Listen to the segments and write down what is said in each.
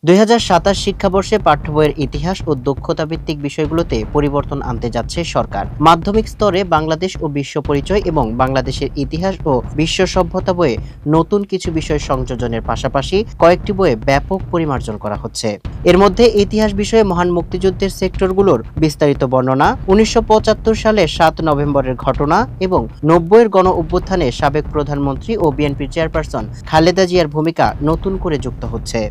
২০২৭ শিক্ষাবর্ষে পাঠ্য বইয়ের ইতিহাস ও দক্ষতা ভিত্তিক বিষয়গুলোতে পরিবর্তন আনতে যাচ্ছে সরকার। মাধ্যমিক স্তরে বাংলাদেশ ও বিশ্ব পরিচয় এবং বাংলাদেশের ইতিহাস ও বিশ্ব সভ্যতা বইয়ে নতুন কিছু বিষয় সংযোজনের পাশাপাশি কয়েকটি বইয়ে ব্যাপক পরিমার্জন করা হচ্ছে। এর মধ্যে ইতিহাস বিষয়ে মহান মুক্তিযুদ্ধের সেক্টরগুলোর বিস্তারিত বর্ণনা, ১৯৭৫ সালের ৭ নভেম্বরের ঘটনা এবং ৯০-এর গণ অভ্যুত্থানে সাবেক প্রধানমন্ত্রী ও বিএনপির চেয়ারপারসন খালেদা জিয়ার ভূমিকা নতুন করে যুক্ত হচ্ছে।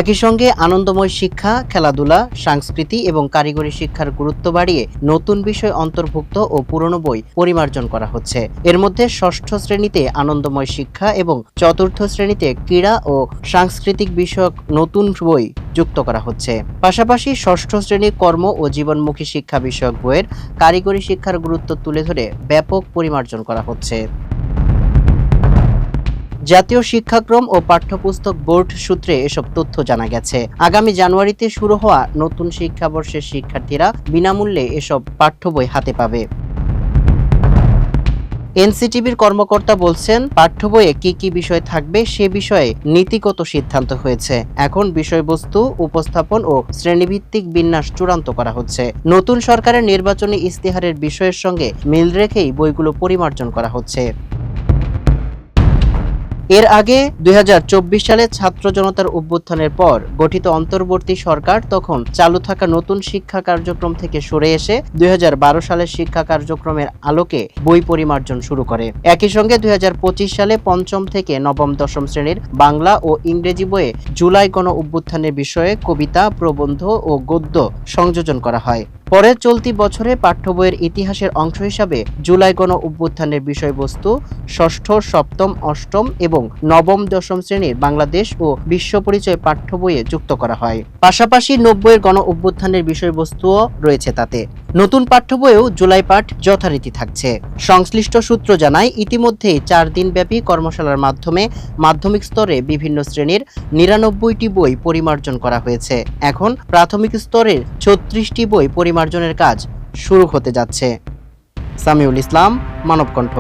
একই সঙ্গে আনন্দময় শিক্ষা, খেলাধুলা, সংস্কৃতি এবং কারিগরি শিক্ষার গুরুত্ব বাড়িয়ে নতুন বিষয় অন্তর্ভুক্ত ও পুরনো বই পরিমার্জন করা হচ্ছে। এর মধ্যে ষষ্ঠ শ্রেণীতে আনন্দময় শিক্ষা এবং চতুর্থ শ্রেণীতে ক্রীড়া ও সাংস্কৃতিক বিষয়ক নতুন বই যুক্ত করা হচ্ছে। পাশাপাশি ষষ্ঠ শ্রেণীর কর্ম ও জীবনমুখী শিক্ষা বিষয়ক বইয়ের কারিগরি শিক্ষার গুরুত্ব তুলে ধরে ব্যাপক পরিমার্জন করা হচ্ছে। জাতীয় শিক্ষাক্রম ও পাঠ্যপুস্তক বোর্ড সূত্রে এসব তথ্য জানা গেছে। আগামী জানুয়ারিতে শুরু হওয়া নতুন শিক্ষাবর্ষের শিক্ষার্থীরা বিনামূল্যে এসব পাঠ্য বই হাতে পাবে। এনসিটিবির কর্মকর্তা বলছেন, পাঠ্য বইয়ে কি কি বিষয় থাকবে সে বিষয়ে নীতিগত সিদ্ধান্ত হয়েছে। এখন বিষয়বস্তু, উপস্থাপন ও শ্রেণীভিত্তিক বিন্যাস চূড়ান্ত করা হচ্ছে। নতুন সরকারের নির্বাচনী ইস্তেহারের বিষয়ের সঙ্গে মিল রেখেই বইগুলো পরিমার্জন করা হচ্ছে। এর আগে ২০২৪ সালে ছাত্র জনতার অভ্যুত্থানের পর গঠিত অন্তর্বর্তী সরকার তখন চালু থাকা নতুন শিক্ষা কার্যক্রম থেকে সরে এসে ২০১২ সালের শিক্ষা কার্যক্রমের আলোকে বই পরিমার্জন শুরু করে। একই সঙ্গে ২০২৫ সালে পঞ্চম থেকে নবম দশম শ্রেণীর বাংলা ও ইংরেজি বইয়ে জুলাই গণ অভ্যুত্থানের বিষয়ে কবিতা, প্রবন্ধ ও গদ্য সংযোজন করা হয়। পরে চলতি বছরে পাঠ্য বইয়ের ইতিহাসের অংশ হিসাবে জুলাই গণ অভ্যুত্থানের বিষয়বস্তু ষষ্ঠ, সপ্তম, অষ্টম এবং নবম দশম শ্রেণীর বাংলাদেশ ও বিশ্ব পরিচয় পাঠ্য বইয়ে যুক্ত করা হয়। পাশাপাশি ৯০-এর গণ অভ্যুত্থানের বিষয়বস্তুও রয়েছে তাতে। নতুন পাঠ্য বইয়েও জুলাই পাঠ যথারীতি থাকছে। সংশ্লিষ্ট সূত্র জানায়, ইতিমধ্যেই ৪ দিনব্যাপী কর্মশালার মাধ্যমে মাধ্যমিক স্তরে বিভিন্ন শ্রেণীর ৯৯টি বই পরিমার্জন করা হয়েছে। এখন প্রাথমিক স্তরের ৩৬টি বই পরিমার্জনের কাজ শুরু হতে যাচ্ছে। সামিউল ইসলাম, মানবকণ্ঠ।